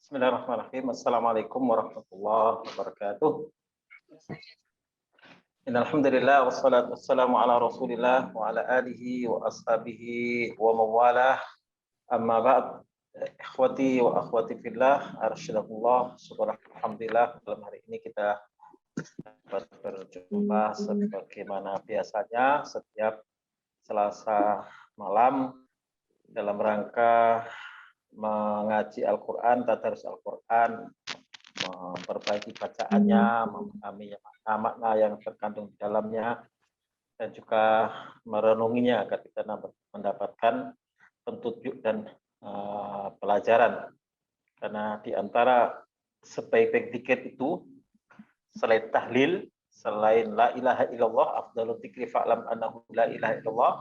Bismillahirrahmanirrahim. Assalamualaikum warahmatullahi wabarakatuh. Innal hamdalillah wassalatu wassalamu ala Rasulillah wa ala alihi wa ashabihi wa mawalah. Amma ba'd. Ikhwati wa akhwati fillah, arsyadakumullah. Alhamdulillah, dalam hari ini kita dapat berjumpa sebagaimana biasanya setiap Selasa malam dalam rangka mengaji Al-Quran, tadarus Al-Quran, memperbaiki bacaannya, memahami makna yang terkandung di dalamnya, dan juga merenunginya agar kita mendapatkan petunjuk dan pelajaran. Karena di antara sebaik-baik zikir itu, selain tahlil, selain la ilaha illallah, afdalul dzikri fa'lam annahu la ilaha illallah,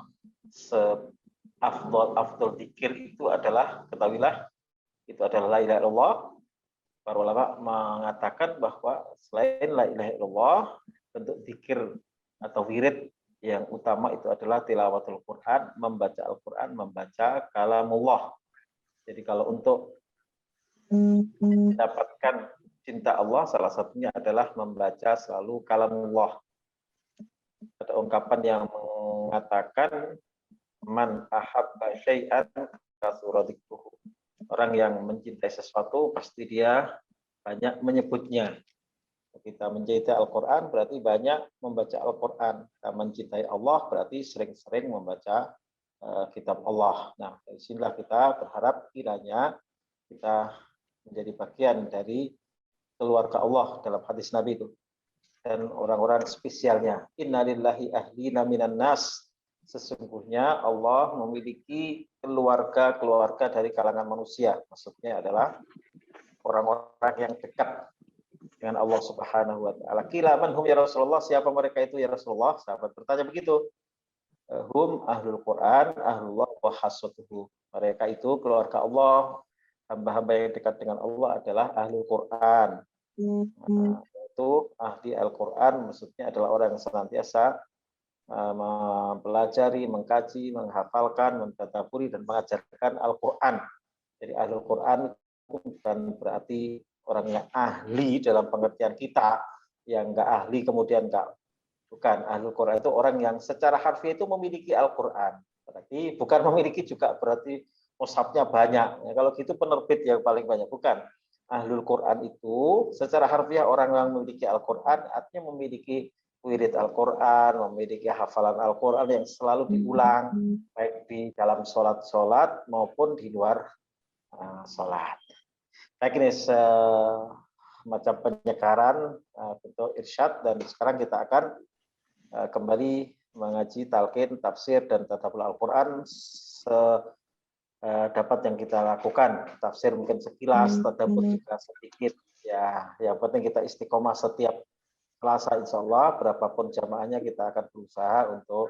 afdal zikir itu adalah, ketahuilah, itu adalah la ilaha illallah. Para ulama mengatakan bahwa selain la ilaha illallah, bentuk zikir atau wirid yang utama itu adalah tilawatul Quran, membaca Al-Quran, membaca kalamullah. Jadi kalau untuk mendapatkan cinta Allah, salah satunya adalah membaca selalu kalamullah. Ada ungkapan yang mengatakan man ahabba syai'an kasura dzikruhu. Orang yang mencintai sesuatu pasti dia banyak menyebutnya. Kita mencintai Al-Quran berarti banyak membaca Al-Quran. Kita mencintai Allah berarti sering-sering membaca kitab Allah. Nah, dari sinilah kita berharap kiranya kita menjadi bagian dari keluarga Allah dalam hadis Nabi itu. Dan orang-orang spesialnya. Innalillahi ahlina minan nas. Sesungguhnya Allah memiliki keluarga-keluarga dari kalangan manusia. Maksudnya adalah orang-orang yang dekat dengan Allah Subhanahu wa taala. Qila man hum ya Rasulullah? Siapa mereka itu ya Rasulullah? Sahabat bertanya begitu. Hum ahlul Quran, ahlullah wa hasatuhu. Mereka itu keluarga Allah, hamba-hamba yang dekat dengan Allah adalah ahlul Quran. Itu ahli Al-Quran, maksudnya adalah orang yang senantiasa mempelajari, mengkaji, menghafalkan, mentadaburi, dan mengajarkan Al-Quran. Jadi ahlul Quran itu bukan berarti orang yang ahli dalam pengertian kita, yang enggak ahli kemudian enggak. Bukan, ahlul Quran itu orang yang secara harfiah itu memiliki Al-Quran. Berarti bukan memiliki juga berarti mushafnya banyak. Ya, kalau gitu penerbit yang paling banyak. Bukan. Ahlul Quran itu secara harfiah orang yang memiliki Al-Quran, artinya memiliki wirid Al-Quran, memiliki hafalan Al-Quran yang selalu diulang, baik di dalam sholat maupun di luar sholat. Baik, ini semacam penyekaran bentuk irsyad, dan sekarang kita akan kembali mengaji talqin, tafsir, dan tadabbur Al-Quran dapat yang kita lakukan. Tafsir mungkin sekilas, tadabbur juga sedikit. Ya, yang penting kita istiqomah setiap Selasa, insya Allah, berapapun jamaahnya kita akan berusaha untuk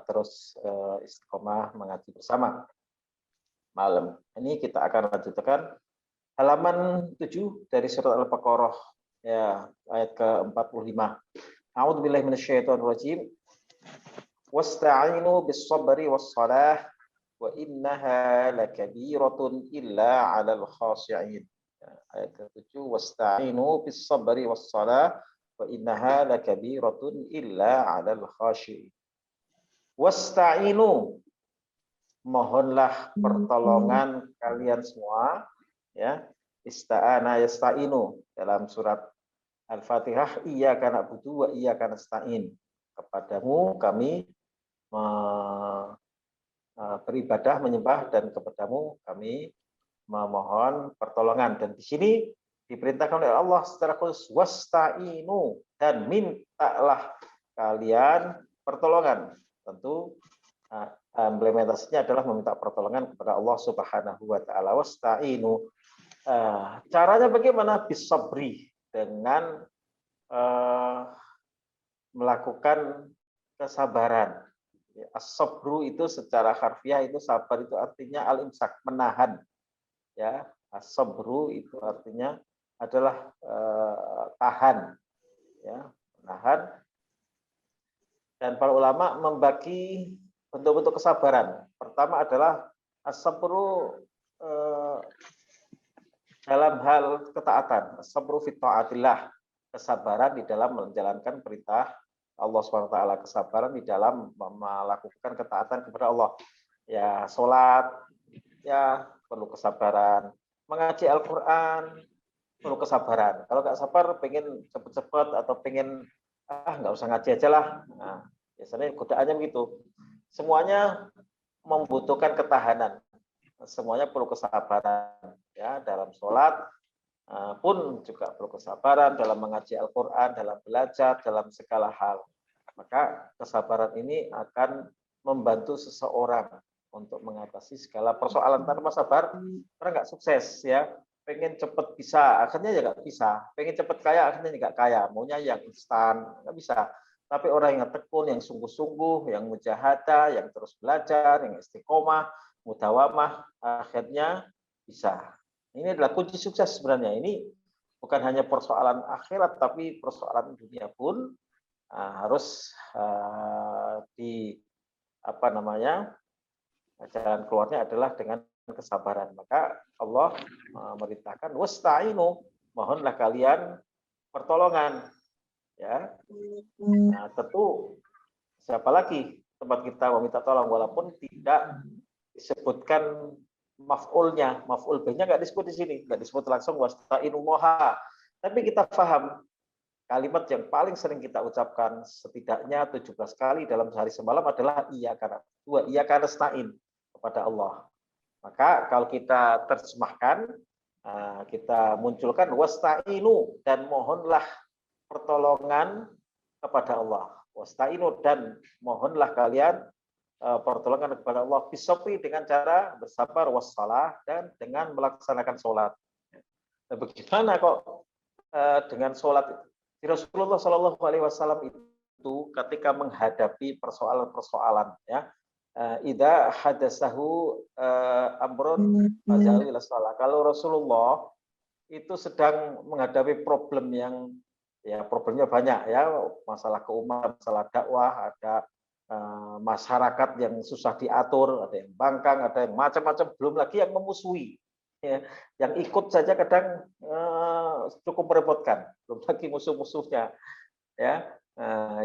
terus istiqomah mengaji bersama. Malam ini kita akan lanjutkan halaman 7 dari surat Al-Baqarah, ya, ayat ke-45. A'udzubillahi minasyaitonirrajim. Wasta'inu bis-sabri was-salah wa innaha lakabiratun illa 'alal khashi'in. Ayat ke-7, wasta'inu bis-sabri was-salah wa innaha lakabiratun illa 'alal khashi'in. Wasta'inu, mohonlah pertolongan kalian semua, ya. Ista'ana yasta'inu dalam surat Al-Fatihah, iyyaka na'budu wa iyyaka nasta'in. Kepadamu kami beribadah, menyembah, dan kepadamu kami memohon pertolongan. Dan di sini diperintahkan oleh Allah secara khusus, wasta'inu, dan mintalah kalian pertolongan. Tentu implementasinya adalah meminta pertolongan kepada Allah Subhanahu wa taala. Wasta'inu. Caranya bagaimana? Bisabri, dengan melakukan kesabaran. As-sabru itu secara harfiah itu sabar itu artinya al-imsak, menahan. Ya, as-sabru itu artinya adalah tahan, ya, menahan. Dan para ulama membagi bentuk-bentuk kesabaran. Pertama adalah as-sabru dalam hal ketaatan, sabru fit taatillah, kesabaran di dalam menjalankan perintah Allah Subhanahu wa taala, kesabaran di dalam melakukan ketaatan kepada Allah. Ya, sholat ya perlu kesabaran, mengaji Al-Qur'an perlu kesabaran. Kalau nggak sabar pengen cepet-cepet atau pengen nggak usah ngaji aja lah. Nah, biasanya godaannya begitu. Semuanya membutuhkan ketahanan. Semuanya perlu kesabaran ya, dalam sholat pun juga perlu kesabaran, dalam mengaji Al-Qur'an, dalam belajar, dalam segala hal. Maka kesabaran ini akan membantu seseorang untuk mengatasi segala persoalan. Tanpa sabar orang nggak sukses ya. Pengen cepet bisa, akhirnya ya nggak bisa. Pengen cepet kaya, akhirnya nggak kaya. Maunya yang instan, nggak bisa. Tapi orang yang tekun, yang sungguh-sungguh, yang mujahadah, yang terus belajar, yang istiqomah, mudawamah, akhirnya bisa. Ini adalah kunci sukses sebenarnya. Ini bukan hanya persoalan akhirat, tapi persoalan dunia pun harus di apa namanya, jalan keluarnya adalah dengan kesabaran. Maka Allah memerintahkan wasta'inu, mohonlah kalian pertolongan ya. Nah, tentu siapa lagi tempat kita meminta tolong, walaupun tidak disebutkan maf'ulnya, maf'ul B-nya nggak disebut di sini, nggak disebut langsung wasta'inu moha. Tapi kita paham kalimat yang paling sering kita ucapkan setidaknya 17 kali dalam sehari semalam adalah iyyaka na'budu wa iyyaka nasta'in, kepada Allah. Maka kalau kita terjemahkan, kita munculkan wasta'inu, dan mohonlah pertolongan kepada Allah. Wasta'inu, dan mohonlah kalian pertolongan kepada Allah bisabri, dengan cara bersabar, wassalah, dan dengan melaksanakan sholat. Nah, bagaimana kok dengan sholat itu? Rasulullah Shallallahu Alaihi Wasallam itu ketika menghadapi persoalan-persoalan ya, idza hadasahu amrun faja'al ila shalah. Kalau Rasulullah itu sedang menghadapi problem yang ya problemnya banyak ya, masalah keumahan, masalah dakwah, ada masyarakat yang susah diatur, ada yang bangkang, ada yang macam-macam, belum lagi yang memusuhi. Ya, yang ikut saja kadang cukup merepotkan, belum lagi musuh-musuhnya ya,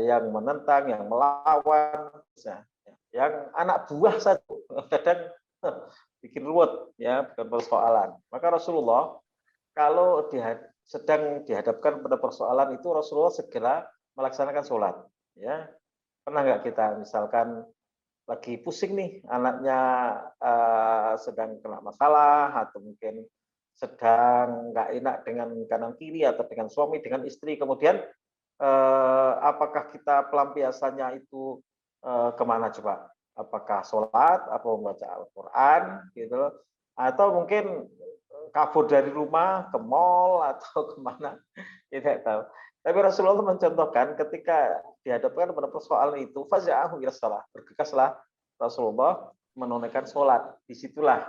yang menentang, yang melawan, yang anak buah saja kadang bikin ruwet ya, bukan persoalan. Maka Rasulullah kalau sedang dihadapkan pada persoalan itu, Rasulullah segera melaksanakan sholat ya. Pernah nggak kita misalkan lagi pusing nih, anaknya sedang kena masalah, atau mungkin sedang nggak enak dengan kanan kiri, atau dengan suami, dengan istri, kemudian apakah kita pelampiasannya itu kemana coba? Apakah sholat, atau membaca Al-Quran, gitu, atau mungkin kabur dari rumah ke mall atau kemana? Tidak tahu. Tapi Rasulullah mencontohkan ketika dihadapkan pada persoalan itu, faza'ahu ila shalah, bergegaslah Rasulullah menunaikan sholat. Disitulah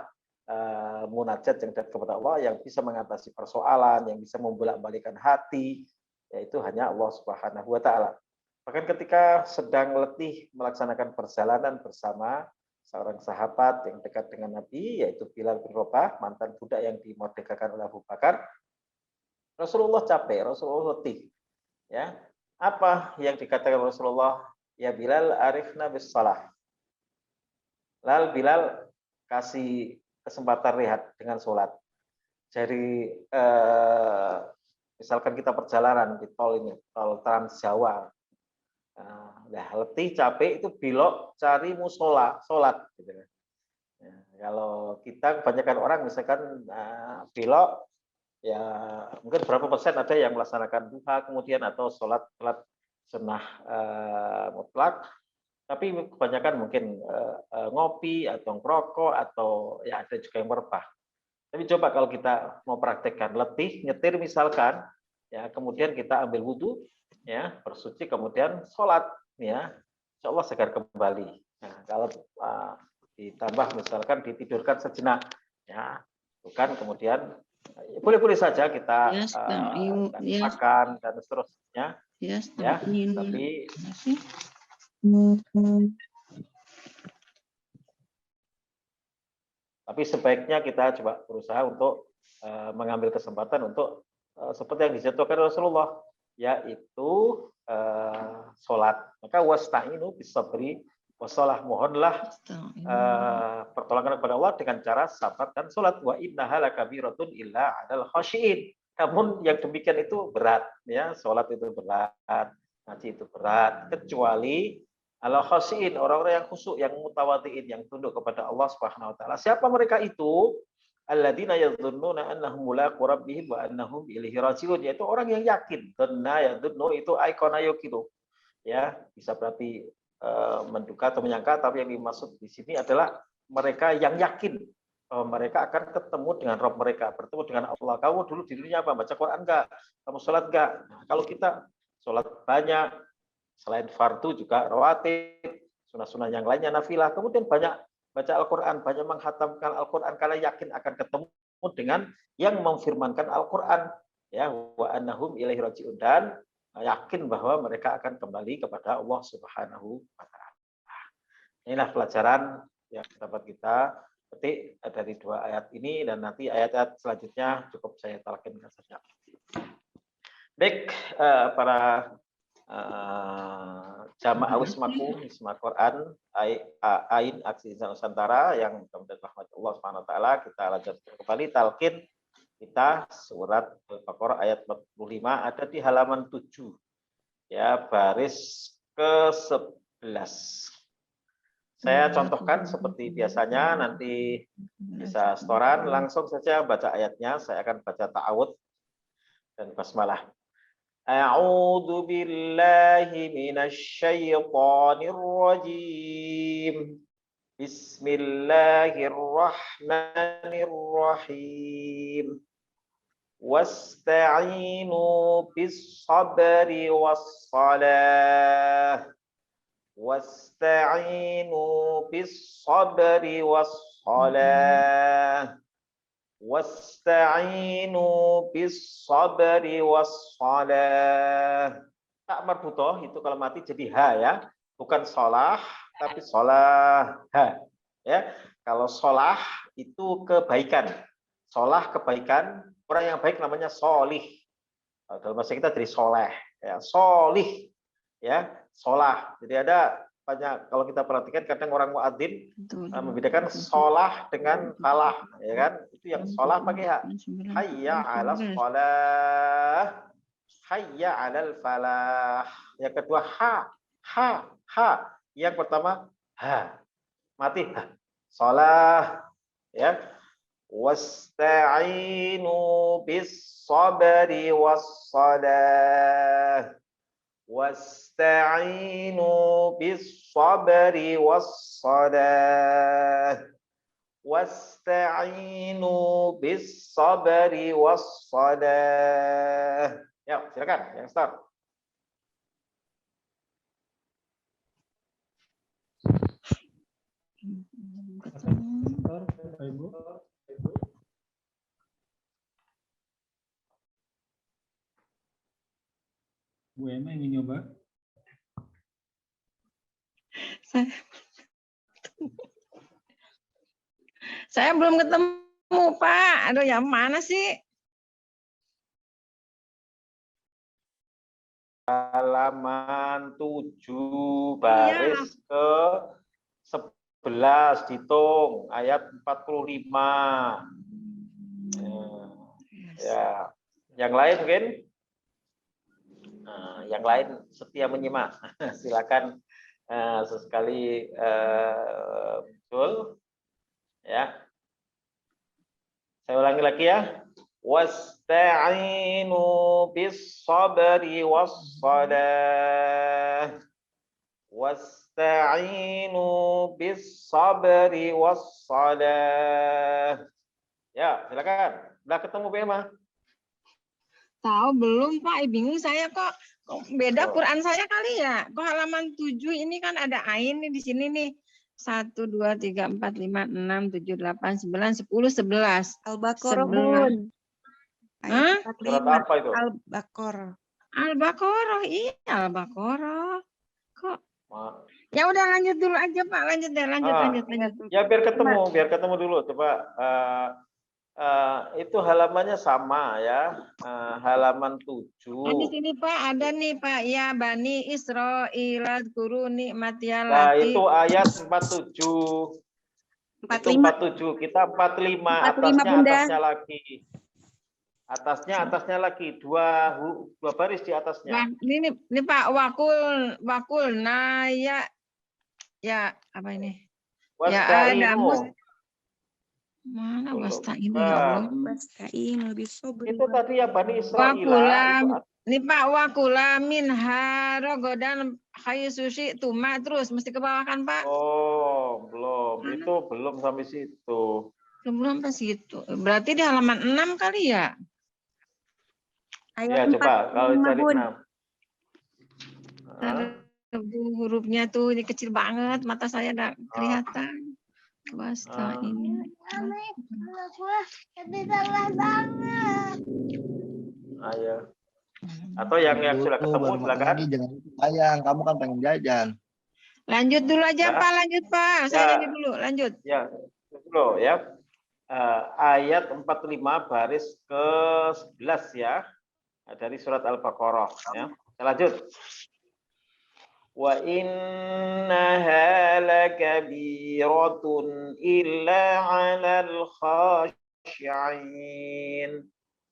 munajat yang dekat kepada Allah, yang bisa mengatasi persoalan, yang bisa membolak-balikan hati, yaitu hanya Allah Subhanahu wa taala. Bahkan ketika sedang letih melaksanakan perjalanan bersama seorang sahabat yang dekat dengan Nabi, yaitu Bilal bin Rabah, mantan budak yang dimerdekakan oleh Abu Bakar, Rasulullah capek, Rasulullah letih. Ya, apa yang dikatakan Rasulullah? Ya Bilal, arifna bis salah. Lalu Bilal kasih kesempatan rehat dengan sholat. Jadi misalkan kita perjalanan di tol ini, tol Trans Jawa, nah letih capek itu belok cari musola sholat. Gitu. Ya, kalau kita kebanyakan orang misalkan belok, ya mungkin berapa persen ada yang melaksanakan duha kemudian, atau sholat sunnah mutlak, tapi kebanyakan mungkin ngopi atau ngerokok, atau ya ada juga yang merebah. Tapi coba kalau kita mau praktekkan, letih nyetir misalkan, ya kemudian kita ambil wudhu, ya bersuci, kemudian sholat, ya insya Allah segar kembali. Nah, kalau ditambah misalkan ditidurkan sejenak, ya bukan kemudian boleh-boleh saja kita makan dan seterusnya, ya tapi Tapi sebaiknya kita coba berusaha untuk mengambil kesempatan untuk seperti yang dijatuhkan Rasulullah, yaitu sholat. Maka wasta'inu bisabri wassalah, mohonlah pertolongan kepada Allah dengan cara sabar dan sholat. Wa innaha lakabiratun illa 'alal khashiin. Namun yang demikian itu berat, ya, sholat itu berat, ngaji itu berat, kecuali ala khashiin, orang-orang yang khusyuk, yang mutawadhiin, yang tunduk kepada Allah Subhanahu wa taala. Siapa mereka itu? Alladzina yadhunnuna annahum mulaqu rabbihim wa annahum ilaihi raji'un, yaitu orang yang yakin. Dhanna yadhunnu itu aikona yaqitu. Ya, bisa berarti menduga atau menyangka, tapi yang dimaksud di sini adalah mereka yang yakin bahwa mereka akan ketemu dengan Rabb mereka, bertemu dengan Allah. Kamu dulu di dunia apa? Baca Quran enggak? Kamu sholat enggak? Nah, kalau kita sholat banyak, selain fardu juga rawatib, sunah-sunah yang lainnya nafilah, kemudian banyak baca Al-Quran, banyak menghatamkan Al-Quran, kalian yakin akan ketemu dengan yang memfirmankan Al-Quran, ya, wa annahum ilaihi raji'un, dan yakin bahwa mereka akan kembali kepada Allah Subhanahu wa taala. Inilah pelajaran yang dapat kita petik dari dua ayat ini, dan nanti ayat-ayat selanjutnya cukup saya talkinkan saja. Baik, para jamaah wismaku Wisma Quran Ain Aksi Nusantara yang mudah-mudahan rahmat Allah Subhanahu wa taala, kita lanjutkan kembali talqin kita surat Al-Baqarah ayat 45, ada di halaman 7, ya, baris ke-11. Saya contohkan seperti biasanya, nanti bisa setoran, langsung saja baca ayatnya. Saya akan baca ta'awudz dan basmalah. A'udzu billahi minasy syaithanir rajim. Bismillahirrahmanirrahim. Wasta'inu bis-sabri was-salah. Wasta'inu bis-sabri was-salah. Wasta'inu bis-sabri was-salah. Tak marbutoh itu kalau mati jadi ha, ya. Bukan sholah, tapi sholah. Ha. Ya. Kalau sholah itu kebaikan. Sholah kebaikan. Orang yang baik namanya sholih. Dalam bahasa kita dari soleh. Ya. Sholih. Ya. Sholah. Jadi ada banyak, kalau kita perhatikan kadang orang muadzin membedakan sholah dengan falah, ya kan? Itu yang sholah pakai ha. Hayya 'alas shalah, hayya 'alal falah. Yang kedua ha. Yang pertama ha. Mati ha. Shalah, ya. Wasta'inu bis-sabri was-salah. Wasta'inu bis-sabri was-salah. Wasta'inu bis-sabri was-salah. Ya, silakan yang start. Bu Emma ingin nyoba? Saya belum ketemu, Pak. Aduh, yang mana sih? Halaman 7 baris ke-11, dihitung ayat 45. Ya, yang lain mungkin? Nah, yang lain setia menyimak. Silakan sesekali betul. Ya. Saya ulangi lagi ya. Wasta'inu bis-sabri was-salah. Wasta'inu bis-sabri was-salah. Ya, silakan. Udah ketemu Bema? Tahu belum, Pak? Bingung saya kok. Beda Quran saya kali ya. Kok halaman 7 ini kan ada ain nih di sini nih. 1, 2, 3, 4, 5, 6, 7, 8, 9, 10, 11. Al-Baqarah, Bun. Hah? Surat apa itu? Al-Baqarah. Al-Baqarah, iya Al-Baqarah. Kok Ya udah lanjut dulu aja Pak, lanjut deh, lanjut. Ya biar ketemu dulu. Coba itu halamannya sama ya, halaman 7. Di sini Pak ada nih Pak, ya Bani Israil guru nikmatiyal Nah, lati. itu ayat 47. 45. Itu 47, kita 45, 45, Bunda. atasnya lagi dua baris di atasnya. Wah, ini Pak wakul naya ya apa ini? Ya ada Wasta'inu. mana Belum. wasta'inu ya Allah. Wasta'inu bisobri. Itu tadi ya Bani Israil. Ini Pak wakula min harogodan kayu sushi tuma terus mesti ke bawah kan Pak? Oh, belum. Itu belum sampai situ. Belum sampai situ. Berarti di halaman 6 kali ya? Ya, Ayat coba kalau 45, cari Bun. 6. Hurufnya tuh ini kecil banget, mata saya ada kelihatan. Wasta'inu. Ayo. Atau yang sudah ketemu baru makan silakan. lagi, jangan sayang, kamu kan pengen jajan. Lanjut dulu aja Ya. Pak, lanjut Pak. Saya lanjut dulu, lanjut. Ya, dulu ya. Ayat 45 baris ke-11 ya. Dari surat Al-Baqarah ya. Saya lanjut. Wa innaha lakabiratun illa 'alal khashi'in.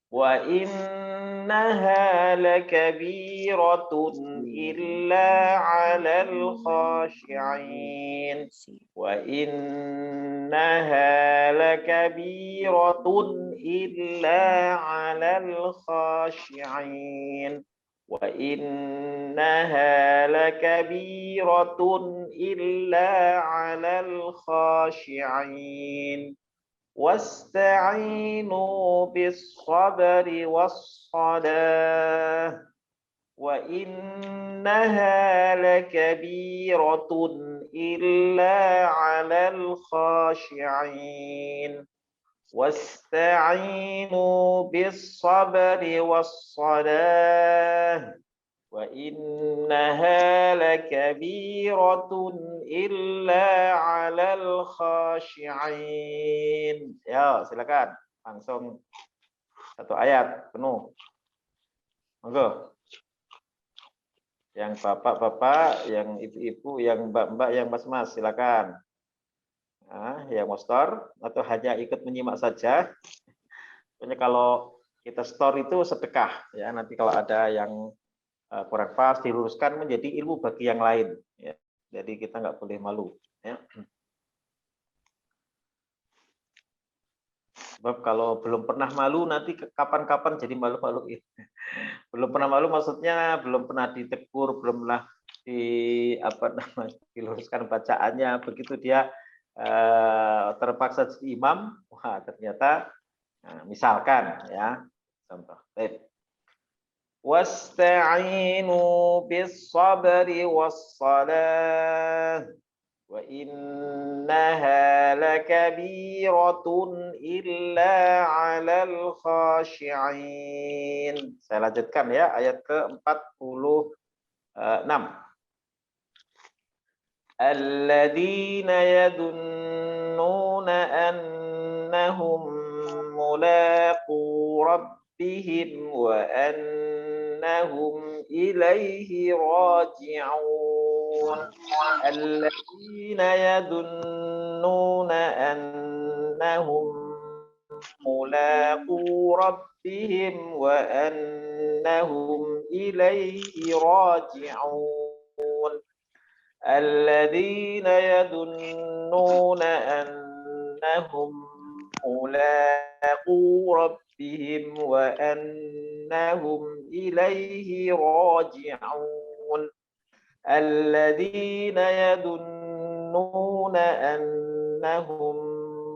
Wa innaha lakabiratun illa 'alal khashi'in. Wa innaha lakabiratun illa 'alal khashi'in. Wa innaha lakabiratun illa 'alal khashi'in. Wasta'inu bis-sabri was-salah. Wa innaha lakabiratun illa 'alal khashi'in. Wasta'inu bis-sabri was-salah. Wa innaha lakabiratun illa 'alal khashi'in. Ya, silakan. Langsung satu ayat penuh. Monggo. Yang bapak-bapak, yang ibu-ibu, yang mbak-mbak, yang mas-mas, silakan. Nah, yang mau store atau hanya ikut menyimak saja. Pokoknya kalau kita store itu sedekah ya. Nanti kalau ada yang kurang pas diluruskan menjadi ilmu bagi yang lain ya. Jadi kita nggak boleh malu ya. Sebab kalau belum pernah malu nanti kapan-kapan jadi malu-maluin. Belum pernah malu maksudnya belum pernah ditegur, belum pernah diluruskan bacaannya, begitu dia terpaksa jadi imam, wah ternyata misalkan ya contoh. Wasta'inu bis-sabri was-salah wa innaha lakabiratun illa 'alal khashi'in. Saya lanjutkan ya ayat ke-46. Alladzina yadunnuna annahum mulaqu rabbihim wa annahum ilaihi raji'un. Alladzina yadunnuna annahum mulaqu rabbihim wa annahum ilaihi raji'un. الذين يظنون أنهم ملاقو ربهم وأنهم إليه راجعون الذين يظنون أنهم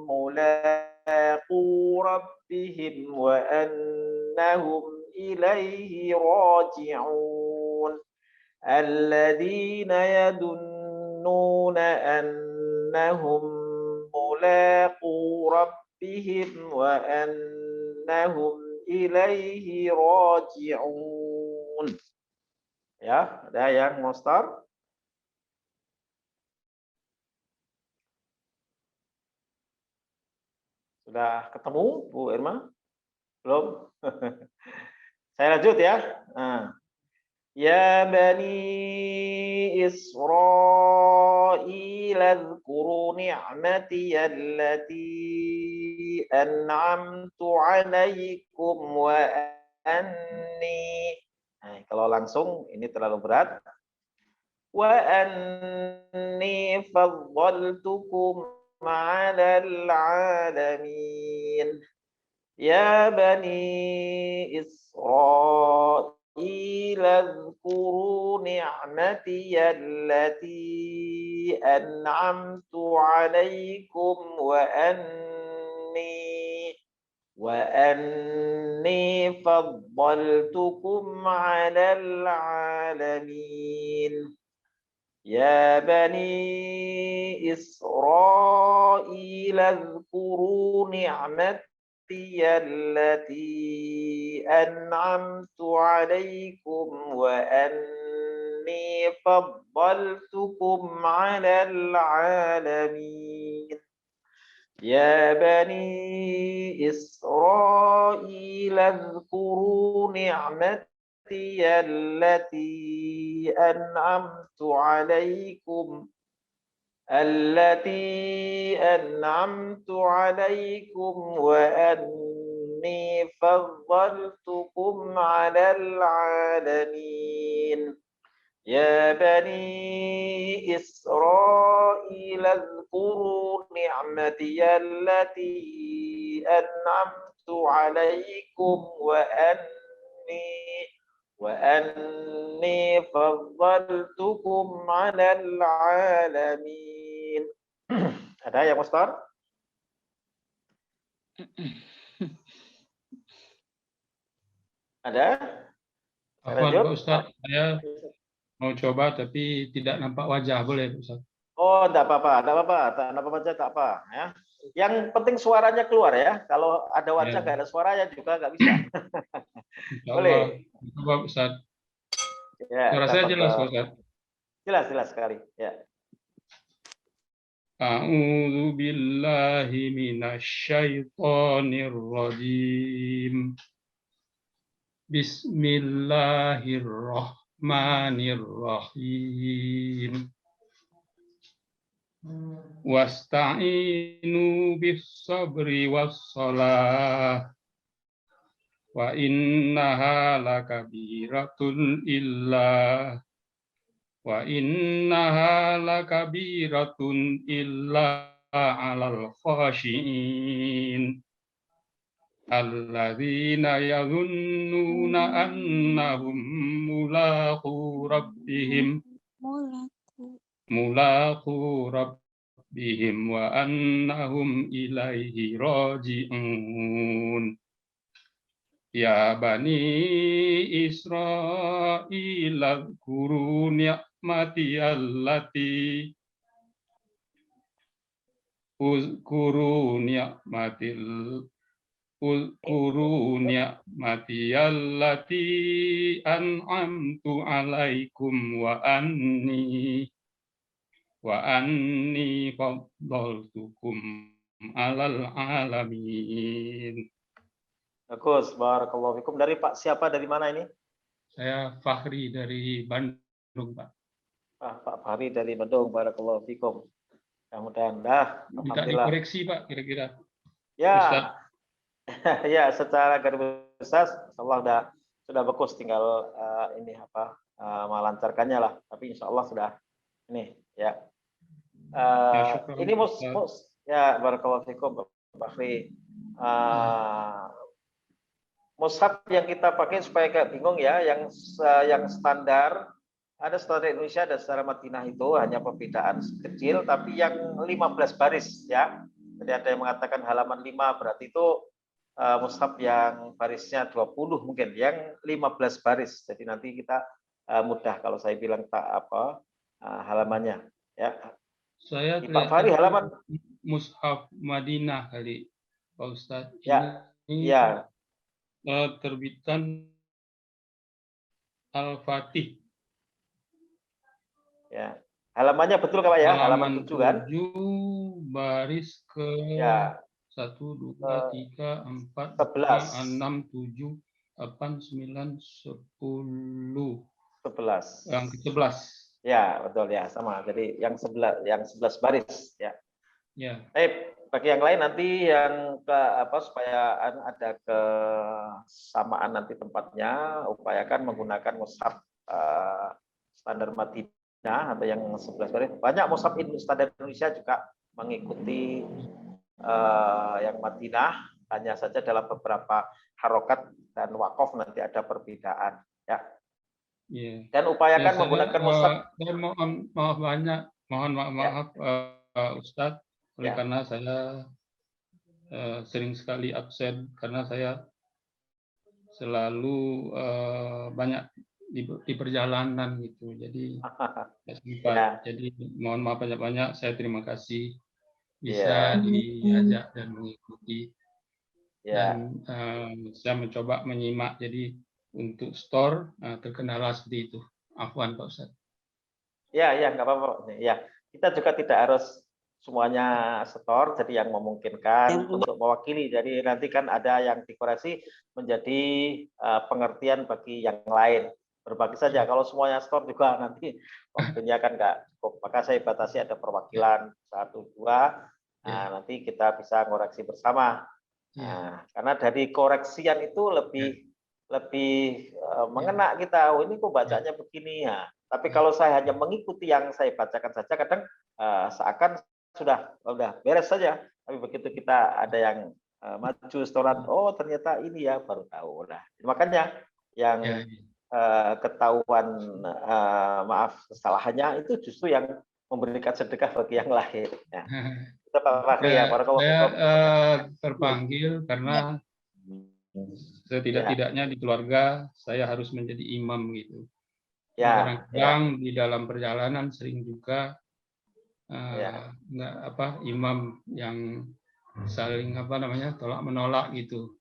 ملاقو ربهم وأنهم إليه راجعون الذين يظنون أنهم ملاقو ربهم وأنهم إليه راجعون. Ya, ada yang mau start? Sudah ketemu Bu Irma? Belum? Saya lanjut ya. Nah. Ya Bani Israil adhkuru ni'mati allati an'amtu 'alaikum wa anni. Nah, kalau langsung ini terlalu berat. Wa anni faddaltukum 'alal 'alamin. Ya Bani Israil اذكروا نعمتي التي أنعمت عليكم وأني فضلتكم على العالمين يا بني إسرائيل اذكروا نعمتي التي أنعمت عليكم وأني فضلتكم على العالمين يا بني إسرائيل اذكروا نعمتي التي أنعمت عليكم وأني فضلتكم على العالمين يا بني إسرائيل اذكروا نعمتي التي أنعمت عليكم وأني فضلتكم على العالمين. Ada yang Ustaz? Ada? Afwan Pak Ustaz, saya mau coba tapi tidak nampak wajah, boleh Pak Ustaz? Oh, enggak apa-apa, enggak apa-apa. Tak nampak wajah tak apa, ya. Yang penting suaranya keluar ya. Kalau ada wajah enggak ada suaranya juga enggak bisa. Boleh. Coba Ustaz. Ya, Suara saya jelas Pak Ustaz? Jelas sekali, ya. A'udzu billahi minasyaitonir rajim. Bismillahirrahmanirrahim. Wasta'inu bis-sabri was-shalah. Wa innaha lakabiratun illa 'alal khashiin. Alladzina yadhunnuna annahum mulaqu rabbihim wa annahum ilaihi raji'un. Ya Bani Israil adhkuru ni'mati allati an'amtu 'alaikum wa anni faddaltukum 'alal 'alamin. Bagus, barakallahu fikum. Dari Pak siapa, dari mana ini? Saya Fahri dari Bandung, Pak. Pak Fahri dari Bandung, barakallahu fikum. Mudah-mudahan dah. Minta dikoreksi Pak, kira-kira. Ya, Ustaz. Ya, secara garis besar, Allah sudah bagus, tinggal melancarkannya lah. Tapi insya Allah sudah ini ya. Ini ya, barakallahu fikum, Pak Fahri. Mushaf yang kita pakai supaya kayak bingung ya, yang standar, ada standar Indonesia dan standar Madinah itu hanya perbedaan kecil, tapi yang 15 baris ya. Jadi ada yang mengatakan halaman 5, berarti itu mushaf yang barisnya 20 mungkin, yang 15 baris. Jadi nanti kita mudah kalau saya bilang halamannya ya. Saya Pak Fahri halaman mushaf Madinah kali Pak Ustaz. Ya. Ini Ya. Terbitan Al-Fatih. Ya. Halamannya betul Pak ya? Halaman 7 kan? 7 baris ke ya. 1, 2, 3, 4, 11. 5, 6, 7, 8, 9, 10. 11. Yang ke-11. Ya, betul ya, sama. Jadi yang 11 baris ya. Ya. Bagi yang lain nanti yang ke apa supaya ada kesamaan nanti tempatnya, upayakan menggunakan mushaf standar Madinah atau yang 11 baris. Banyak mushaf standar Indonesia juga mengikuti yang Madinah, hanya saja dalam beberapa harokat dan wakaf nanti ada perbedaan ya. Yeah. Dan upayakan menggunakan mushaf. Saya mohon maaf Ustadz, oleh Ya. karena saya sering sekali absen karena saya selalu banyak di perjalanan gitu, jadi Ya. Jadi mohon maaf banyak-banyak. Saya terima kasih bisa diajak dan mengikuti. Dan saya mencoba menyimak. Jadi untuk store terkendala seperti itu. Afwan Pak Ustadz. Ya, nggak apa-apa. Ya, kita juga tidak harus semuanya setor, jadi yang memungkinkan untuk mewakili. Jadi nanti kan ada yang dikoreksi menjadi pengertian bagi yang lain. Berbagi saja. Kalau semuanya setor juga nanti waktunya kan nggak cukup. Maka saya batasi ada perwakilan 1, 2. Nah, nanti kita bisa koreksi bersama. Nah, karena dari koreksian itu lebih mengena kita. Oh, ini kok bacanya begini ya. Tapi kalau saya hanya mengikuti yang saya bacakan saja, kadang seakan sudah beres saja. Tapi begitu kita ada yang maju setoran, oh ternyata ini ya, baru tahu. Nah, makanya yang ketahuan maaf kesalahannya itu justru yang memberikan sedekah bagi yang lain. Ya. Kita Pak Fakri ya, saya terpanggil karena setidak-tidaknya di keluarga saya harus menjadi imam gitu. Kadang-kadang di dalam perjalanan sering juga imam yang saling tolak menolak gitu.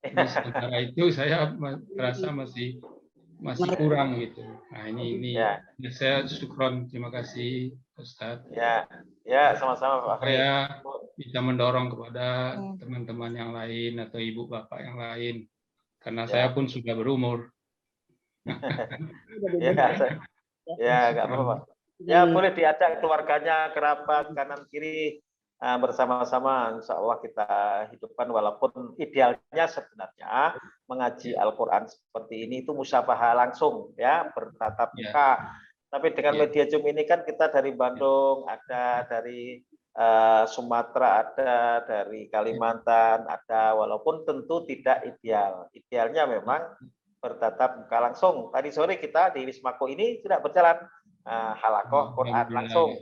Jadi sementara itu saya merasa masih kurang gitu. Nah ini saya syukron, terima kasih Ustadz. Ya sama-sama Pak Fakri. Saya bisa mendorong kepada teman-teman yang lain atau ibu bapak yang lain karena saya pun sudah berumur. Nggak apa-apa. Ya boleh diajak keluarganya, kerabat, kanan kiri bersama-sama. Insya Allah kita hidupkan, walaupun idealnya sebenarnya mengaji Al-Quran seperti ini itu musyafaha langsung ya, bertatap muka. Tapi dengan media Zoom ini kan kita dari Bandung, ada dari Sumatera, ada dari Kalimantan, ada, walaupun tentu tidak ideal. Idealnya memang bertatap muka langsung. Tadi sore kita di Wismako ini tidak berjalan halakoh Quran langsung.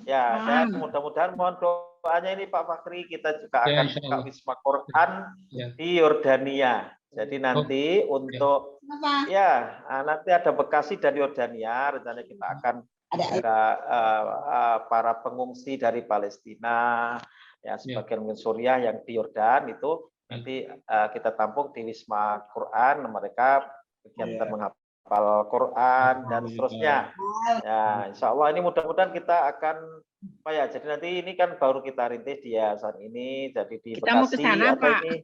Ya, dan mudah-mudahan mohon doanya ini Pak Fakri, kita juga akan buka Wisma Quran di Yordania. Jadi nanti untuk nanti ada Bekasi dari Yordania, rencananya kita akan ada para pengungsi dari Palestina, ya sebagian mungkin Suriah yang di Yordan itu nanti kita tampung di Wisma Quran, mereka kegiatan menghafal Quran dan seterusnya. Ya, insya Allah ini mudah-mudahan kita akan jadi nanti ini kan baru kita rintis di yayasan ini, jadi di kita Bekasi mau ke sana, Pak. ini.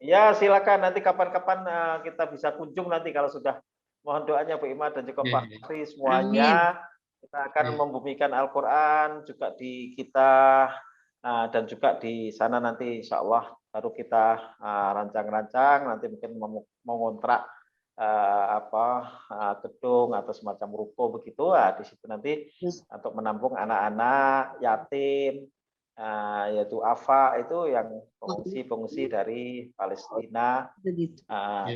Ya silakan nanti kapan-kapan kita bisa kunjung nanti kalau sudah. Mohon doanya Bu Ima dan juga Pak Fakri semuanya. Kita akan membumikan Al-Quran juga di kita dan juga di sana nanti insya Allah baru kita rancang-rancang, nanti mungkin mau ngontrak gedung atau semacam ruko begitu, di situ nanti untuk menampung anak-anak yatim, yaitu AFA itu yang pengungsi dari Palestina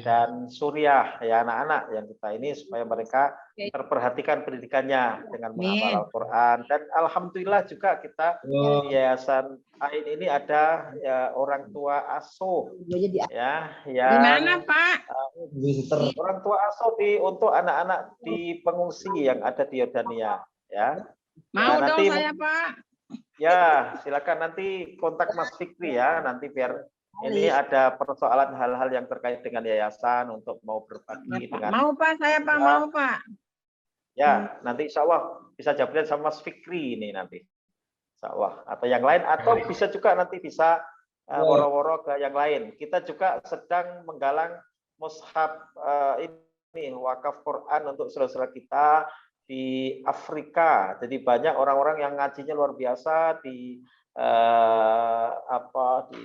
dan Suriah, ya anak-anak yang kita ini supaya mereka terperhatikan pendidikannya dengan menghafal Al-Quran. Dan alhamdulillah juga kita di Yayasan AIN ini ada orang tua asuh ya yang di mana Pak? Orang tua asuh untuk anak-anak di pengungsi yang ada di Yordania ya. Mau dong saya Pak. Ya, silakan nanti kontak Mas Fikri ya, nanti biar ini ada persoalan hal-hal yang terkait dengan yayasan untuk mau berbagi dengan. Mau Pak, saya Pak, mau Pak. Ya, nanti insya Allah bisa jawaban sama Mas Fikri ini nanti. Insya Allah. Atau yang lain, atau bisa juga nanti bisa woro-woro ke yang lain. Kita juga sedang menggalang mushaf ini wakaf Quran untuk saudara-saudara kita di Afrika. Jadi banyak orang-orang yang ngajinya luar biasa di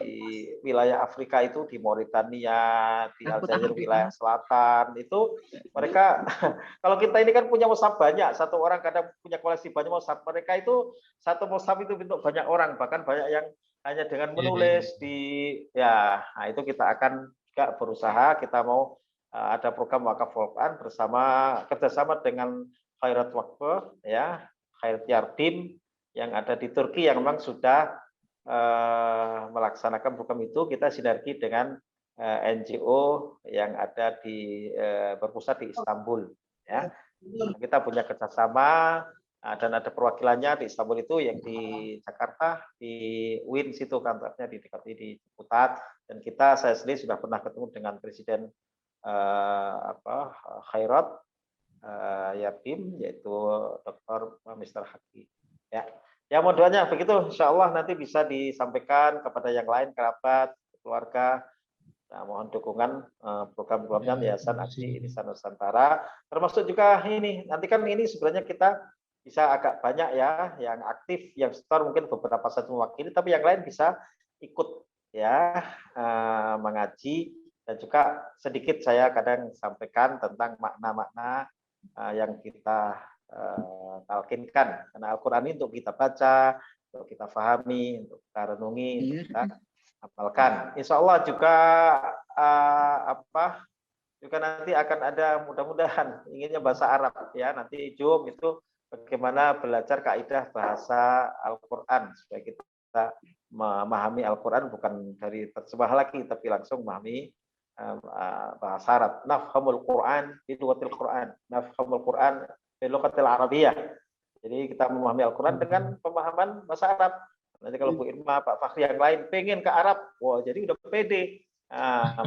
di wilayah Afrika itu, di Mauritania, di Aljazair wilayah selatan itu mereka kalau kita ini kan punya mushaf banyak, satu orang kadang punya koleksi banyak mushaf, mereka itu satu mushaf itu bentuk banyak orang, bahkan banyak yang hanya dengan menulis nah itu kita akan juga berusaha, kita mau ada program wakaf Quran kerjasama dengan Khairat Waqf ya, Khairat Yardim yang ada di Turki yang memang sudah melaksanakan program itu. Kita sinergi dengan NGO yang ada di berpusat di Istanbul ya. Kita punya kerjasama dan ada perwakilannya di Istanbul itu, yang di Jakarta di UIN situ kantornya, di dekat di Ciputat, dan saya sendiri sudah pernah ketemu dengan Presiden Khairat Yardim, yaitu Dr. Mr. Haki. Ya doanya begitu, insya Allah nanti bisa disampaikan kepada yang lain, kerabat, keluarga. Nah, mohon dukungan program-programnya Yayasan Aksi Ihsan Nusantara, termasuk juga ini. Nanti kan ini sebenarnya kita bisa agak banyak ya yang aktif, yang setor mungkin beberapa saja mewakili, tapi yang lain bisa ikut ya mengaji, dan juga sedikit saya kadang sampaikan tentang makna-makna yang kita talkinkan, karena Al-Quran ini untuk kita baca, untuk kita pahami, untuk kita renungi, untuk kita amalkan. Insya Allah juga juga nanti akan ada, mudah-mudahan inginnya bahasa Arab ya, nanti Zoom itu bagaimana belajar kaidah bahasa Al-Quran supaya kita memahami Al-Quran bukan dari terjemah lagi, tapi langsung memahami bahasa Arab. Nafhamul Quran bi lughatil Quran, nafhamul Quran bi lughatil Arabiyah. Jadi kita memahami Al-Quran dengan pemahaman bahasa Arab. Nanti kalau Bu Irma, Pak Fakhri yang lain pengen ke Arab, wah jadi udah pede.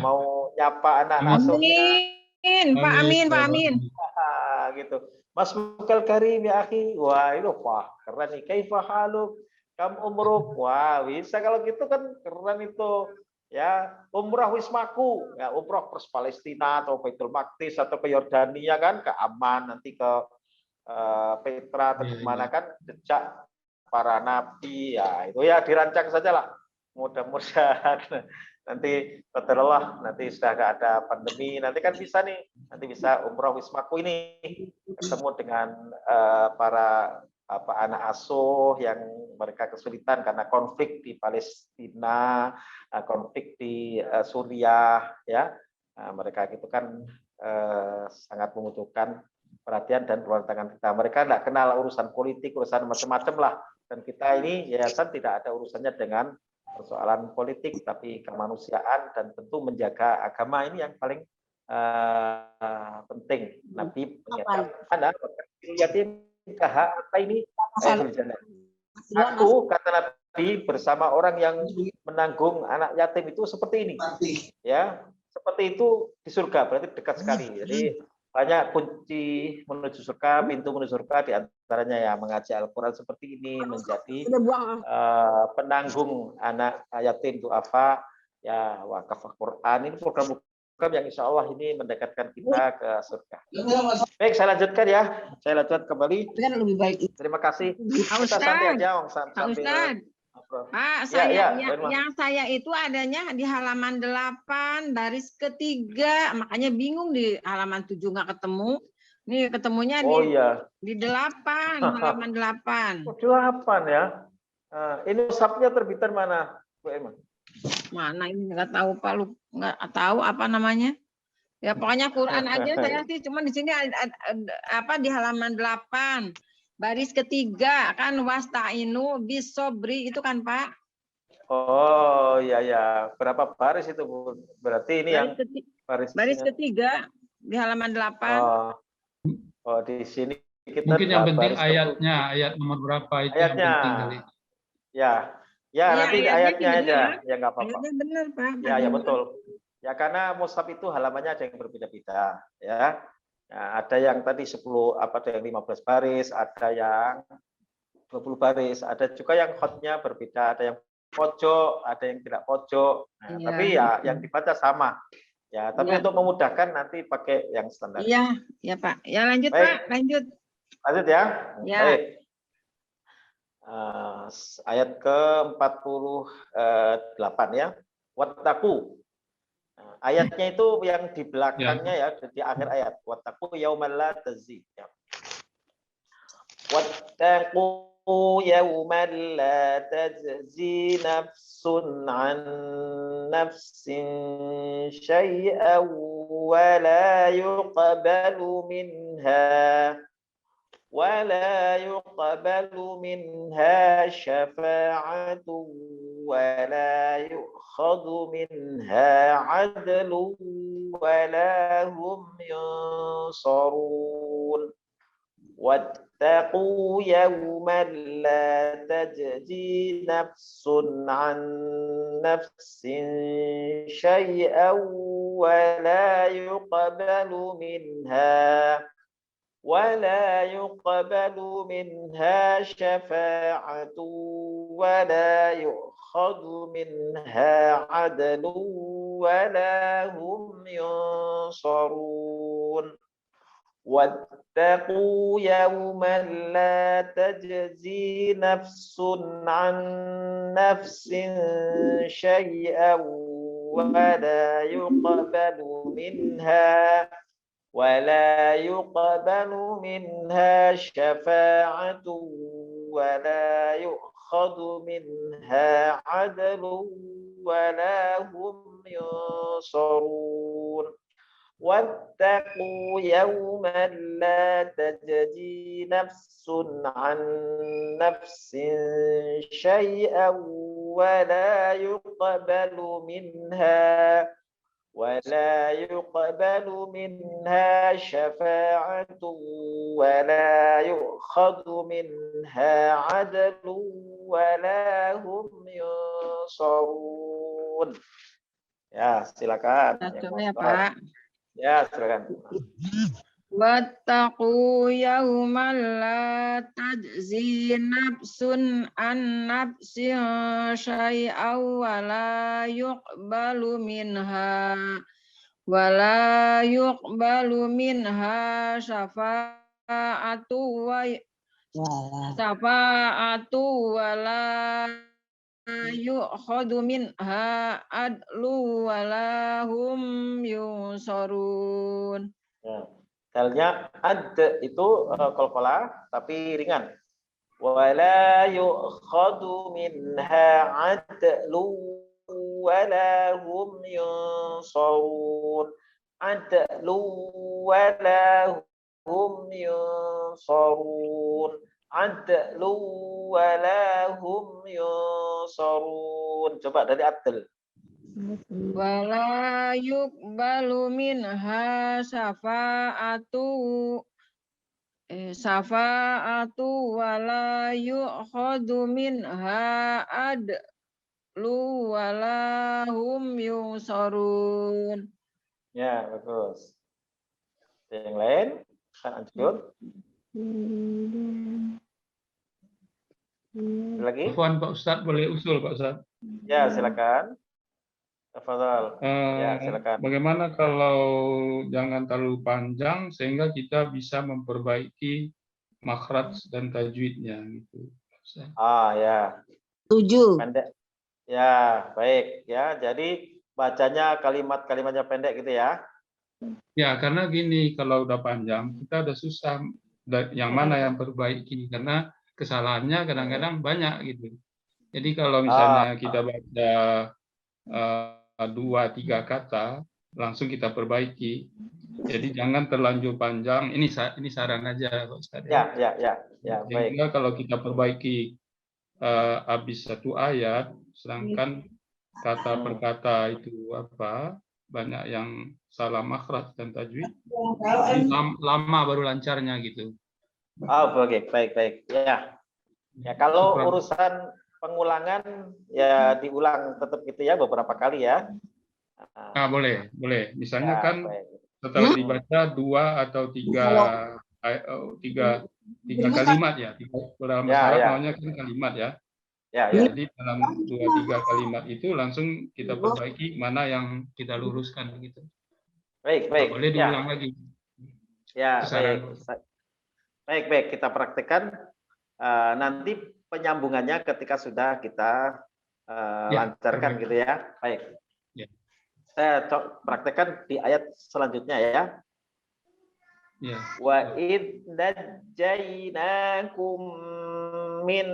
Mau nyapa anak-anak asuhnya. Pak Amin. Gitu. Mas Mukal Karim ya akhi. Wah, itu keren nih. Kaifa haluk? Kam umruk. Wah, bisa kalau gitu kan keren itu. Ya, umrah wismaku, ya umrah ke Palestina atau Baitul Maqdis atau ke Yordania kan, ke Amman, nanti ke Petra atau kemana kan, jejak para nabi ya, itu ya dirancang sajalah. Mudah-mudahan nanti Allah nanti sudah nggak ada pandemi, nanti kan bisa nih, nanti bisa umroh wismaku ini ketemu dengan para anak asuh yang mereka kesulitan karena konflik di Palestina, konflik di Suriah ya. Mereka itu kan sangat membutuhkan perhatian dan perhatian kita. Mereka tidak kenal urusan politik, urusan macam-macam lah. Dan kita ini yayasan tidak ada urusannya dengan persoalan politik, tapi kemanusiaan dan tentu menjaga agama ini yang paling penting. Nabi menyatakan, apa ini? Aku, kata Nabi, bersama orang yang menanggung anak yatim itu seperti ini. Ya, seperti itu di surga, berarti dekat sekali. Jadi banyak kunci menuju surga, pintu menuju surga, diantaranya ya mengaji Al-Quran seperti ini, menjadi penanggung anak yatim du'afa, ya wakaf Al-Quran. Ini program yang insya Allah ini mendekatkan kita ke surga. Baik, saya lanjutkan ya. Saya lanjutkan kembali. Terima kasih. Kita santai aja, Pak, yang saya itu adanya di halaman 8 baris ketiga, makanya bingung di halaman 7 nggak ketemu. Nih ketemunya di 8, halaman 8. 8 ya. Ini mushafnya terbitan mana, Bu Emma? Mana ini nggak tahu Pak, lu nggak tahu apa namanya. Ya pokoknya Quran aja saya sih, cuma di sini ada di halaman 8. Baris ketiga kan wasta'inu bisobri itu kan Pak. Oh ya. Berapa baris itu Bu? Berarti ini baris ketiga di halaman 8. Oh di sini kita mungkin yang penting ayatnya, ayat nomor berapa itu ayatnya. Yang penting kali. Ya nanti ayatnya aja, ya nggak apa-apa. Ayatnya benar Pak. Ya betul. Ya karena mushaf itu halamannya ada yang berbeda-beda ya. Nah, ada yang tadi 10 ada yang 15 baris, ada yang 20 baris. Ada juga yang hotnya berbeda, ada yang pojok, ada yang tidak pojok. Nah, Iya. tapi ya yang dibaca sama. Ya, tapi Iya. untuk memudahkan nanti pakai yang standar. Iya, ya Pak. Ya lanjut Baik. Pak, lanjut. Lanjut ya. Ya. Baik. Ayat ke-48 ya. Wattaqu. Ayatnya itu yang di belakangnya ya, di akhir ayat. Wattaqu yaumal la tajzi. Ya. Wattaqu yaumal la tajzi nafsun an nafsin syai'an wa la yuqbalu minha ولا يقبل منها شفاعة ولا يؤخذ منها عدل ولا هم ينصرون واتقوا يوما لا تجزي نفس عن نفس شيئا ولا يقبل منها شفاعة ولا يؤخذ منها عدل ولا هم ينصرون واتقوا يوما لا تجزي نفس عن نفس شيئا ولا يقبل منها شفاعة ولا يؤخذ منها عدل ولا هم ينصرون واتقوا يوما لا تجزي نفس عن نفس شيئا ولا يقبل منها شفاعة ولا يؤخذ منها عدل ولا هم ينصرون. Ya, silakan. Coba ya Pak. Ya, silakan. Wattaqu yawman la tajzi nafsun an nafsin syai'aw wa la yuqbalu minha syafa'atu wa la yu'khadhu minha adlu wa la hum yunsarun. Ya. Dalnya ad itu qalqalah tapi ringan. Wala yu'khadhu minha adlu wala hum yunsarun. Adlu wala hum yunsarun. Adlu wala hum yunsarun. Coba dari adl. Wala yuqbalu minha syafa'atu wala yu'khadhu minha adlu wala hum yunsarun. Ya, bagus. Yang lain? Lanjut. Lagi? Afwan Pak Ustadz, boleh usul Pak Ustadz? Ya, silakan. Tafadhal. Ya, silakan. Bagaimana kalau jangan terlalu panjang sehingga kita bisa memperbaiki makhraj dan tajwidnya gitu. Ya. 7. Pendek. Ya, baik ya. Jadi bacanya kalimat-kalimatnya pendek gitu ya. Ya, karena gini, kalau udah panjang kita udah susah yang mana yang perbaiki karena kesalahannya kadang-kadang banyak gitu. Jadi kalau misalnya kita baca 2-3 kata langsung kita perbaiki. Jadi jangan terlanjur panjang. Ini saran aja Pak Ustadz. Ya, baik. Sehingga kalau kita perbaiki habis satu ayat, sedangkan kata per kata itu banyak yang salah makhraj dan tajwid, lama baru lancarnya gitu. Oke, baik. Ya. Ya, kalau urusan pengulangan ya diulang tetap gitu ya beberapa kali ya. Boleh. Misalnya kan setelah dibaca 2 atau 3 tiga kalimat ya. Dalam bahasa Arab namanya kan kalimat ya. Jadi dalam 2-3 kalimat itu langsung kita perbaiki mana yang kita luruskan gitu. Baik. Boleh diulang lagi. Ya, baik. Kita praktekkan nanti penyambungannya ketika sudah kita lancarkan gitu ya. Baik. Ya. Saya praktekkan di ayat selanjutnya ya. Ya. Wa id najjaynakum min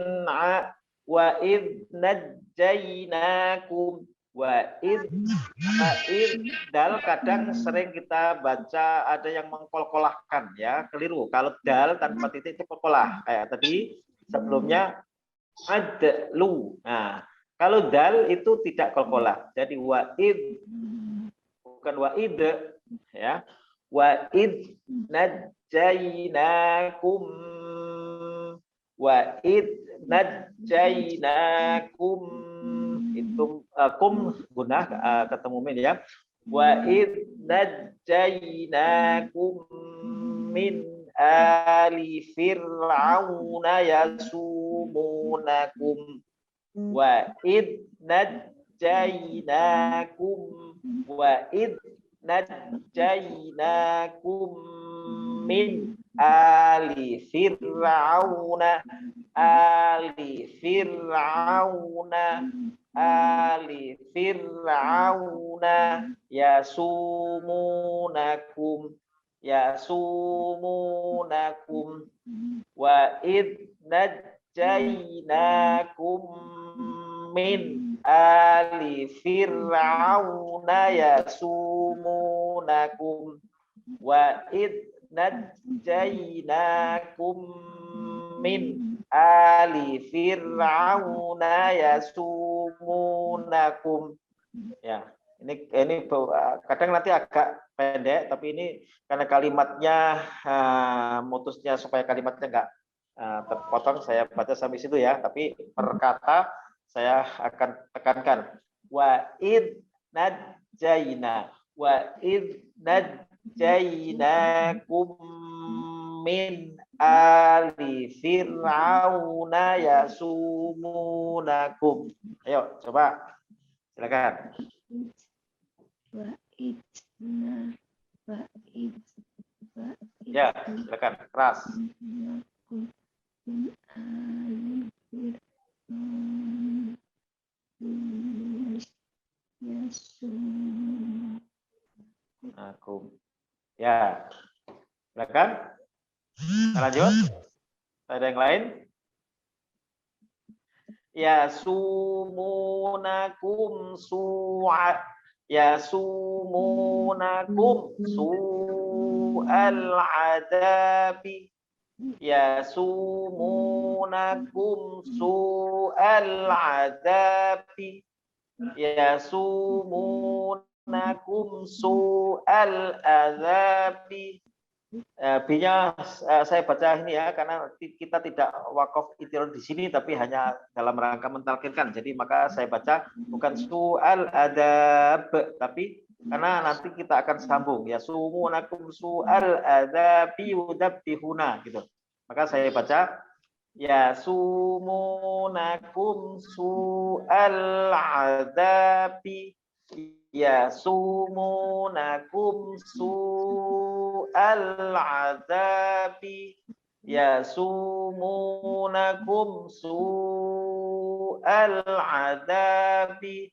dal kadang sering kita baca ada yang mengkolkolahkan ya, keliru. Kalau dal tanpa titik itu kolkolah kayak tadi sebelumnya adlu. Nah, kalau dal itu tidak kolkolah. Jadi wa'id bukan wa'id ya. Wa'id najjaynakum itu kum gunah ketemu min ya. Wa'id najjaynakum min ali fir'auna yasumunakum wa'id najjaynakum min ali fir'auna yasumunakum wa id najjaynakum min ali fir'auna yasumunakum wa id najjaynakum min ali fir'auna yasumunakum. Ya, ini kadang nanti agak pendek, tapi ini karena kalimatnya mutusnya supaya kalimatnya enggak terpotong, saya baca sampai situ ya. Tapi per kata saya akan tekankan wa id najjaynakum min ali fir'auna yasumunakum. Ayo coba silakan. Ya, silakan keras. Aku. Ya, silakan. Lanjut. Ada yang lain? Yasumunakum su'al adabi. Yasumunakum su'al adabi. Yasumunakum su'al azabi. B-nya saya baca ini ya, karena kita tidak wakaf itirad di sini, tapi hanya dalam rangka mentalkinkan. Jadi maka saya baca bukan su'al adab, tapi karena nanti kita akan sambung ya, sumunakum su'al adabi yudabbihuna gitu. Maka saya baca ya sumunakum su'al adabi yasumunakum su'al azabi yasumunakum su'al azabi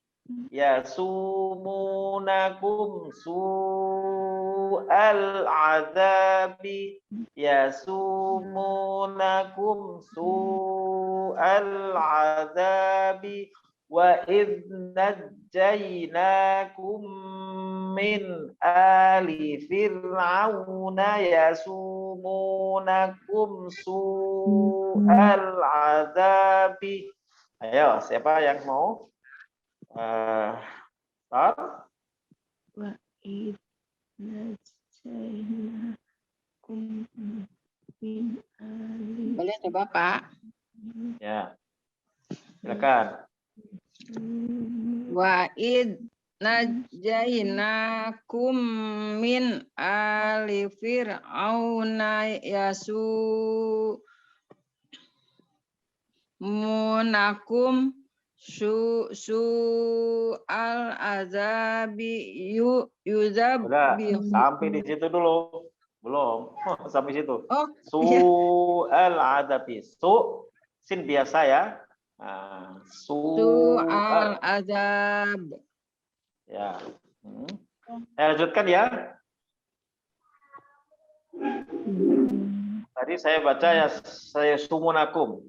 yasumunakum su'al azabi yasumunakum su'al azabi wa idh najjaynakum min ali fir'auna yasumunakum su'al azabi. Ayo, siapa yang mau? Start. Wa idh najjaynakum min ali. Boleh coba Pak? Ya, silakan. Wa id najjaynakum najjainakum min ali fir'auna yasumunakum al azabi Udah, sampai di situ dulu. Belum. Sampai situ. Oh, Su'al adabi. Sin biasa ya. Nah, su'al azab. Ya. Saya lanjutkan ya. Tadi saya baca ya, saya sumunakum.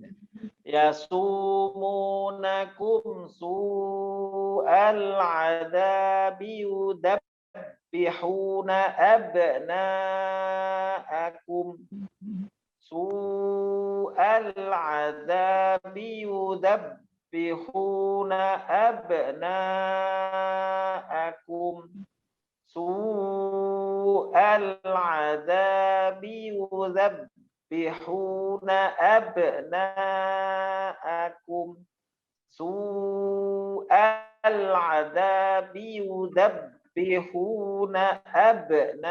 Ya sumunakum su'al adabi yudabbihuna abna'akum. Su'al adabi yudabbihuna abna'akum. Su'al adabi yudabbihuna abna'akum. Su'al adabi yudabbihuna abna'akum.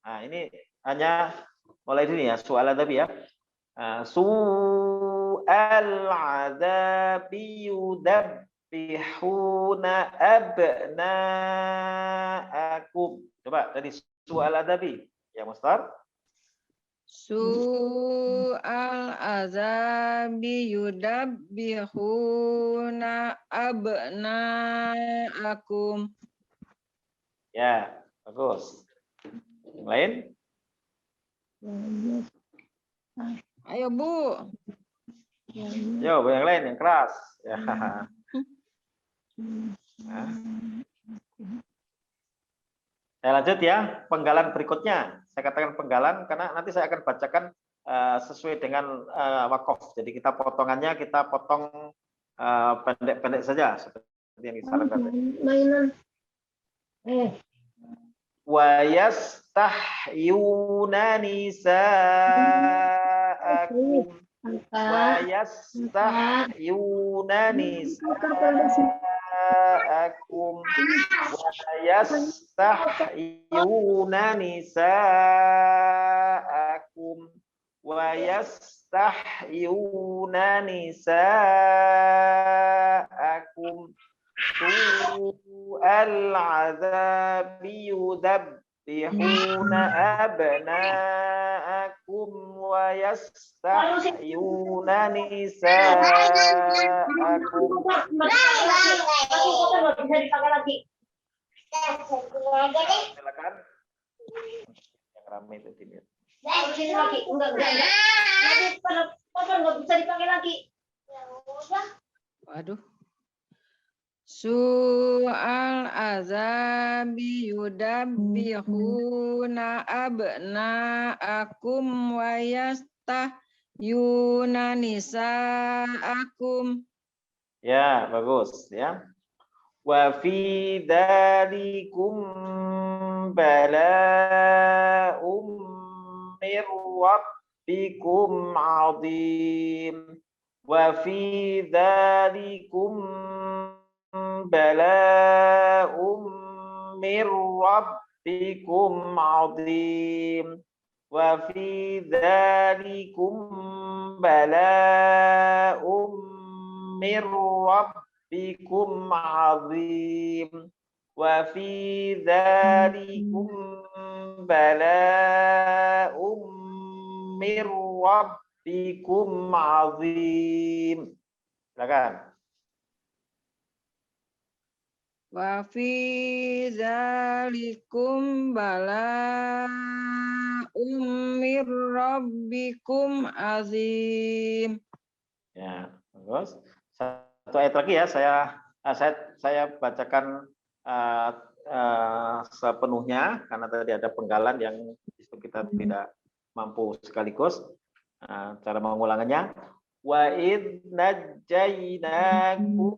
Nah, ini hanya mulai sini ya, soal adabi ya. Su'al adabi yudabbihuna abna'akum. Coba tadi soal adabi ya, Mustar. Su'al azabi yudabbihuna abna'akum. Ya, bagus. Yang lain? Ayo Bu. Yo, yang lain yang keras. Ya. Nah. Saya lanjut ya, penggalan berikutnya. Saya katakan penggalan karena nanti saya akan bacakan sesuai dengan wakaf. Jadi kita potongannya kita potong pendek-pendek saja seperti yang disarankan. Mainan. Wa yastahyuna nisa'akum. Wa yastahyuna nisa'akum. Wa yastahyuna nisa'akum. Wa yastahyuna nisa'akum. Su'al azabi yudabbihuna abna'akum wa yastahyuna nisa'akum. Bisa dipakai lagi. Silakan. Yang ramai itu tidak. Sini lagi. Enggak. Nanti pada nggak bisa dipakai lagi. Waduh. Su'al azabi yudabbihuna abna'akum wa yastahyuna nisa'akum. Ya, bagus ya. Wa fi dzalikum bala'um mir rabbikum 'adzim. Wa fi dzalikum bala'um mir rabbikum 'adzim. Wa fi dzalikum bala'um mir rabbikum 'adzim. Wa fi dzalikum bala'um mir rabbikum 'adzim. Silakan. Wa fi dzalikum bala'um mir rabbikum azim. Ya, bagus. Satu ayat lagi ya, saya bacakan sepenuhnya karena tadi ada penggalan yang itu kita tidak mampu sekaligus. Cara mengulangannya. Wa id najjaynakum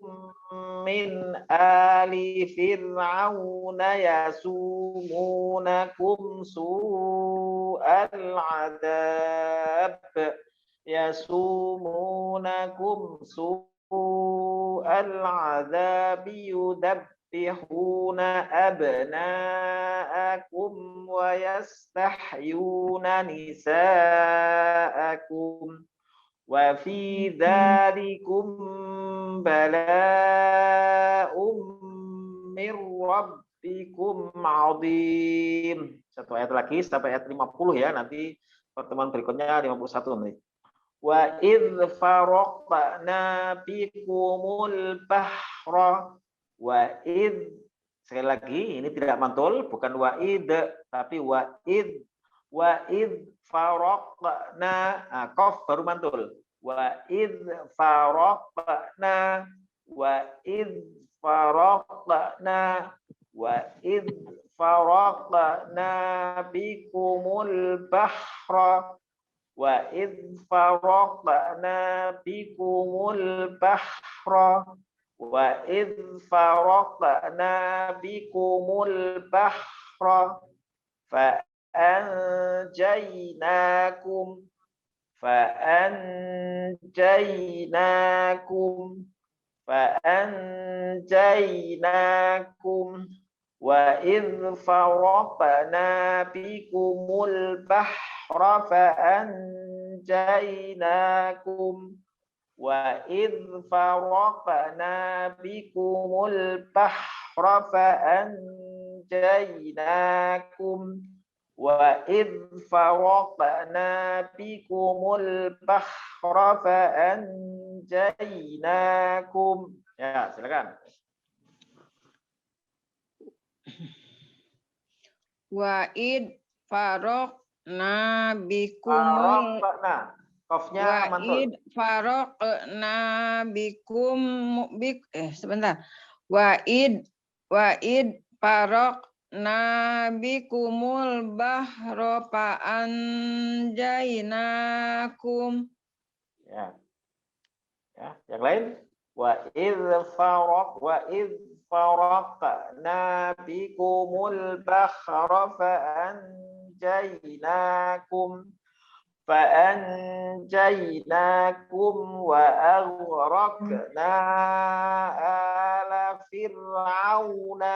min ali fir'auna yasumunakum su'al adab. Yasumunakum العذاب يذبحون أبناءكم ويستحيون نساءكم وفي ذلكم بلاء من ربكم عظيم. Satu ayat lagi sampai ayat 50 ya, nanti pertemuan berikutnya 51 nih. Wa idz faraqna bikumul bahra wa idz, sekali lagi ini tidak mantul, bukan wa id tapi wa idz faraqna, qaf baru mantul. Wa idz faraqna wa idz faraqna wa idz faraqna bikumul bahra wa idz faraqna bikumul bahra wa idz faraqna bikumul bahra fa anjaynakum wa idz faraqna bikumul bahra fa anjaynakum wa idz faraqna bikumul bahra fa anjaynakum wa idz faraqna bikumul bahra fa anjaynakum. Ya, silakan. Wa id faraqna bikumul Qafnya wa mantul. id faraqna bikum sebentar. Wa id faraqna bikumul bahra fa anjaynakum. Ya. Ya, yang lain wa idz faraqna bikumul bahra fa anjaynakum wa aghraqna ala fir'auna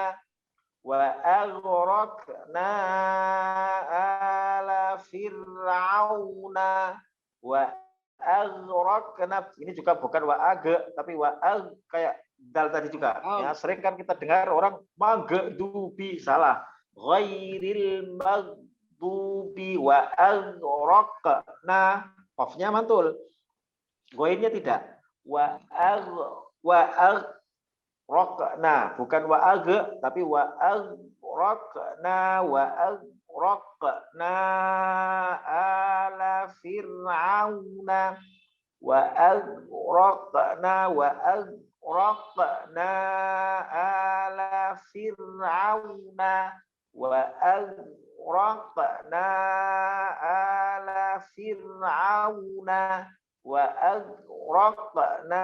ini juga bukan wa age tapi wa ag, kayak dal tadi juga. Ya, sering kan kita dengar orang magdubi, salah. Ghairil maghdubi wa aghraqna, qafnya mantul. Ghairnya tidak. Wa aghraqna, bukan wa age tapi wa aghraqna ala fir'auna wa aghraqna ala fir'auna wa aghraqna ala fir'auna wa aghraqna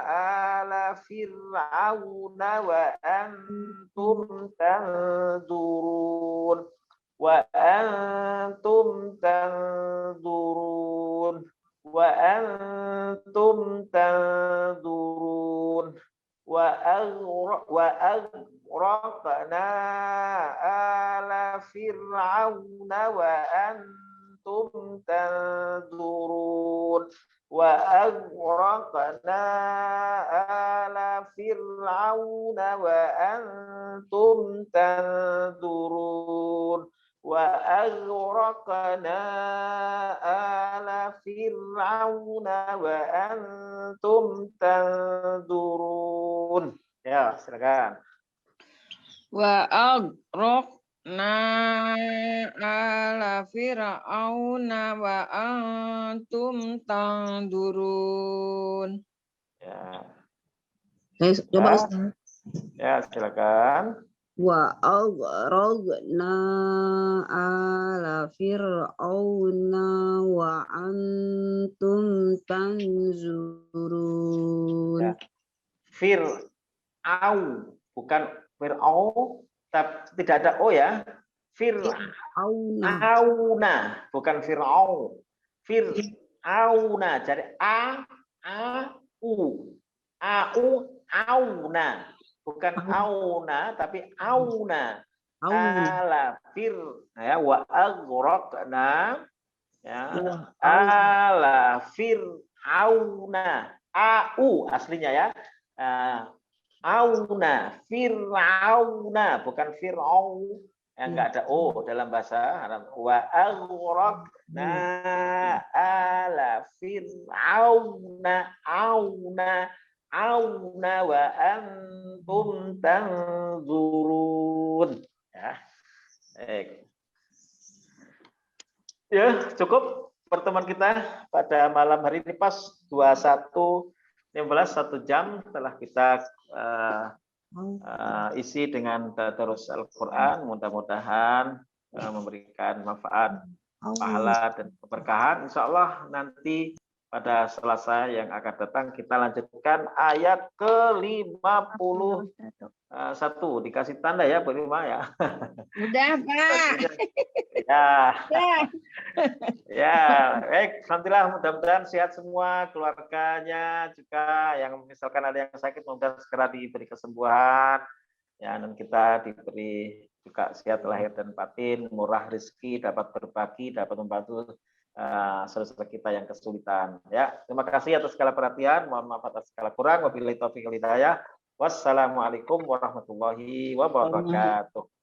ala fir'auna wa antum tanzurun wa antum tanzurun wa antum tanzurun wa aghraqna ala fir'auna wa antum tanzurun wa aghraqna ala fir'auna wa antum tanzurun wa aghraqna ala fir'auna wa antum tanzurun. Ya, silakan. Wa aghraqna ala fir'auna wa antum tanzurun. Ya. Coba Ustaz. Ya, silakan. Wa aghraqna ala fir'auna wa antum tanzurun. Ya. Fir'au, bukan fir'au, tapi tidak ada o ya. Fir'auna, bukan fir'au. Fir'auna, jadi Auna, bukan auna tapi auna. Ala fir ya wa aghraqna ya ala fir'auna aslinya ya auna fir'auna bukan fir'au yang enggak ada o dalam bahasa Arab wa aghraqna ala fir'auna auna wa antum tanzurun. Ya, cukup pertemuan kita pada malam hari ini pas 21.15 1 jam telah kita isi dengan tadarus Al-Qur'an, mudah-mudahan memberikan manfaat, pahala dan keberkahan. Insyaallah nanti pada Selasa yang akan datang kita lanjutkan ayat ke-51. Dikasih tanda ya Bu Rima ya. Udah, Pak. Ya, baik. Alhamdulillah mudah-mudahan sehat semua keluarganya juga yang misalkan ada yang sakit mudah segera diberi kesembuhan. Ya, dan kita diberi juga sehat lahir dan batin, murah rezeki, dapat berbagi, dapat membantu saudara-saudara kita yang kesulitan. Ya, terima kasih atas segala perhatian. Mohon maaf atas segala kurang. Wabillahi taufiq wal hidayah. Wassalamualaikum warahmatullahi wabarakatuh.